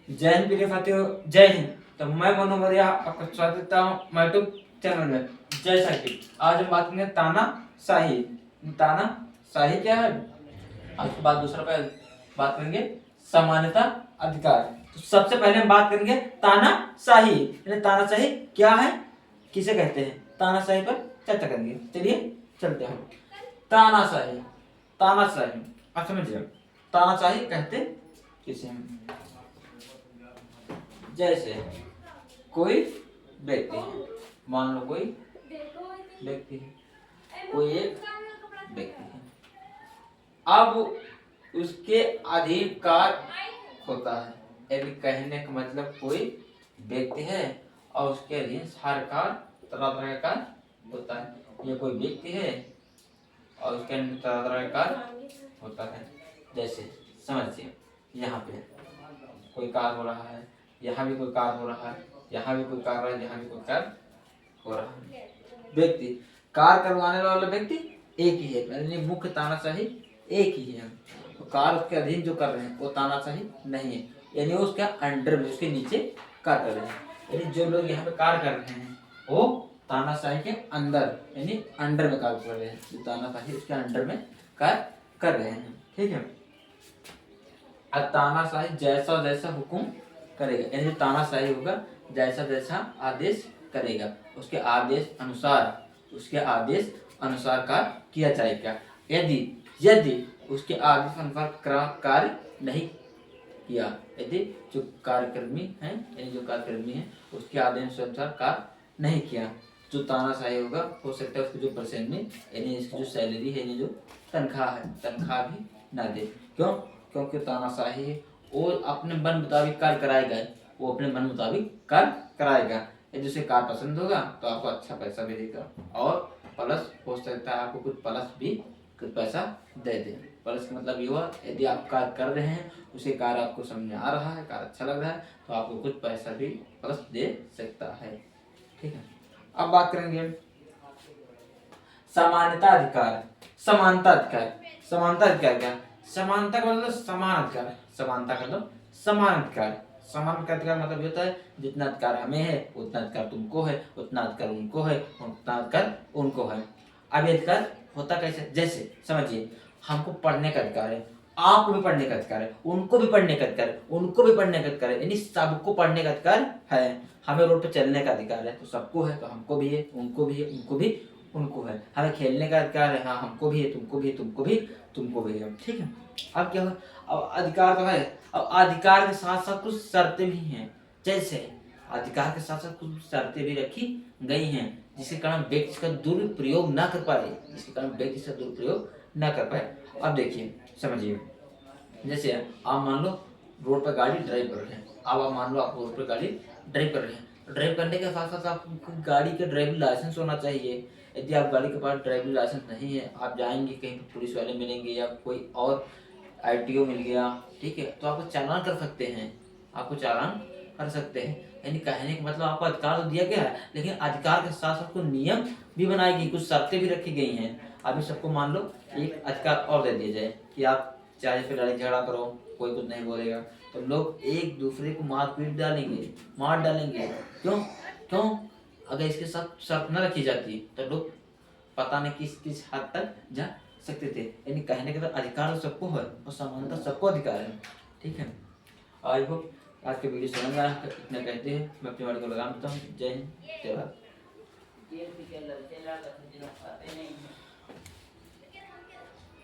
जय हिंद प्रिय साथियों, जय हिंद। तो मैं मनु मौर्य आपका स्वागत करता हूँ मैं यूट्यूब चैनल में। जय साथी, आज हम बात करेंगे तानाशाही। तानाशाही क्या है? आज के बाद दूसरा बात करेंगे सामान्यता अधिकार। तो सबसे पहले हम बात करेंगे तानाशाही। तानाशाही क्या है, किसे कहते हैं, तानाशाही पर चर्चा करेंगे। चलिए चलते हैं। तानाशाही, तानाशाही आप समझिए, तानाशाही कहते किसे हम? जैसे कोई व्यक्ति है, मान लो कोई व्यक्ति है, कोई एक व्यक्ति है, अब उसके अधीन कार्य होता है। यदि कहने का मतलब कोई व्यक्ति है और उसके अधीन हर कार्य तरह तरह का कार्य होता है। ये कोई व्यक्ति है और उसके अधीन तरह तरह का कार्य होता है। जैसे समझिए, यहाँ पे कोई कार्य हो रहा है, यहाँ भी कोई कार्य हो रहा है, यहाँ भी कोई कार्य है, यहाँ भी कोई कार्य हो रहा है। व्यक्ति, कार्य करवाने वाला व्यक्ति एक ही है, यानी मुख्य तानाशाही एक ही है। तो कार्य उसके अधीन जो कर रहे हैं वो तानाशाही नहीं है, यानी उसके अंडर में, उसके नीचे कार्य कर रहे हैं। यानी जो लोग यहाँ पे कार्य कर रहे हैं वो तानाशाही के अंदर, यानी अंडर में कार्य कर रहे हैं। जो तानाशाही उसके अंडर में कार्य कर रहे हैं। ठीक है। अब तानाशाही जैसा जैसा हुक्म करेगा, यानी जो तानाशाही होगा जैसा जैसा आदेश करेगा, उसके आदेश अनुसार कार्य किया जाएगा। यदि यदि उसके आदेश अनुसार कार्य नहीं किया, यदि जो कार्यक्रमी है, यानी जो कार्यक्रमी है उसके आदेश अनुसार कार्य नहीं किया, जो तानाशाही होगा हो सकता है उसकी जो परसेंट में, यानी इसकी जो सैलरी है, यानी जो तनख्वाह है, तनख्वाह भी ना दे। क्यों? क्योंकि तानाशाही है, वो अपने मन मुताबिक कार्य कराएगा, वो अपने मन मुताबिक कार्य कराएगा। यदि उसे कार्य पसंद होगा तो आपको अच्छा पैसा भी देगा, और प्लस हो सकता है आपको कुछ प्लस भी कुछ पैसा दे दे। प्लस का मतलब ये हुआ, यदि आप कार्य कर रहे हैं, उसे कार्य आपको समझ में आ रहा है, कार्य अच्छा लग रहा है, तो आपको कुछ पैसा भी प्लस दे सकता है। ठीक है। अब बात करेंगे समानता अधिकार। समानता अधिकार, समानता अधिकार क्या? समानता का मतलब समान अधिकार, समानता का मतलब समान अधिकार। समान का अधिकार मतलब होता है जितना अधिकार हमें है उतना अधिकार तुमको है, उतना अधिकार उनको है, उतना अधिकार उनको है। अब ये अधिकार होता कैसे? जैसे समझिए, हमको पढ़ने का अधिकार है, आपको भी पढ़ने का अधिकार है, उनको भी पढ़ने का अधिकार है, उनको भी पढ़ने का अधिकार है, यानी सबको पढ़ने का अधिकार है। हमें रोड पे चलने का अधिकार है, तो सबको है, तो हमको भी है, उनको भी है, उनको भी उनको है। हमें खेलने का अधिकार है, हाँ हमको भी है, तुमको भी है, तुमको भी है। ठीक है। अब क्या हो, अब अधिकार तो है, अब अधिकार के साथ साथ कुछ शर्तें भी हैं। जैसे अधिकार के साथ साथ कुछ शर्तें भी रखी गई हैं, जिसके कारण व्यक्ति इसका दुरुपयोग ना कर पाए, जिसके कारण व्यक्ति इसका दुरुपयोग ना कर पाए। अब देखिए समझिए, जैसे आप मान लो रोड पर गाड़ी ड्राइव कर रहे हैं, अब आप मान लो आप रोड पर गाड़ी ड्राइव कर रहे हैं, ड्राइव करने के साथ साथ आपको गाड़ी का ड्राइविंग लाइसेंस होना चाहिए। यदि आप गाड़ी के पास ड्राइविंग लाइसेंस नहीं है, आप जाएंगे कहीं पर पुलिस वाले मिलेंगे या कोई और आईटीओ मिल गया, ठीक है, तो आपको चालान कर सकते हैं, आपको चालान कर सकते हैं। यानी कहने का मतलब आपको अधिकार तो दिया गया है, लेकिन अधिकार के साथ साथ कुछ नियम भी बनाई गई, कुछ शर्तें भी रखी गई हैं। अभी सबको मान लो एक अधिकार और दे दिया जाए कि आप चाहे फिर लड़ाई झगड़ा करो, कोई कुछ नहीं बोलेगा, तो लोग एक दूसरे को मार डालेंगे। क्यों? क्यों? अगर इसके साथ शर्त न रखी जाती तो लोग पता नहीं किस किस हद तक जा सकते थे। यानी कहने का अधिकार तो सबको है और समानता सबको अधिकार है। ठीक है। आई होप आज के वीडियो समझ में आया। इतना कहते हैं मैं अपनी वाले को लगा देता हूँ। जय हिंद, जय भारत।